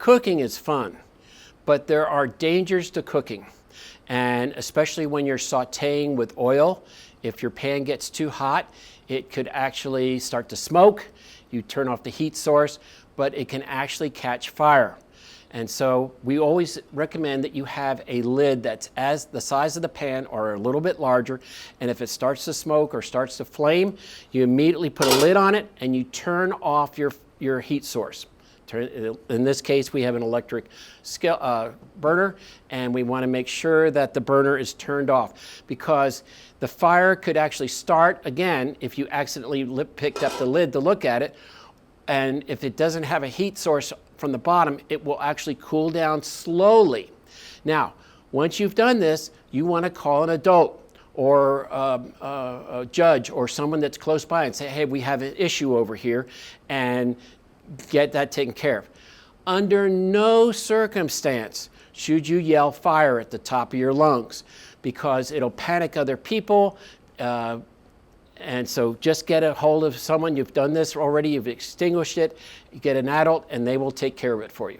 Cooking is fun, but there are dangers to cooking. And especially when you're sauteing with oil, if your pan gets too hot, it could actually start to smoke. You turn off the heat source, but it can actually catch fire. And so we always recommend that you have a lid that's as the size of the pan or a little bit larger. And if it starts to smoke or starts to flame, you immediately put a lid on it and you turn off your heat source. In this case, we have an electric burner, and we want to make sure that the burner is turned off, because the fire could actually start again if you accidentally picked up the lid to look at it. And if it doesn't have a heat source from the bottom, it will actually cool down slowly. Now, once you've done this, you want to call an adult or a judge or someone that's close by and say, hey, we have an issue over here, and get that taken care of. Under no circumstance should you yell fire at the top of your lungs, because it'll panic other people. And so just get a hold of someone. You've done this already, you've extinguished it. You get an adult and they will take care of it for you.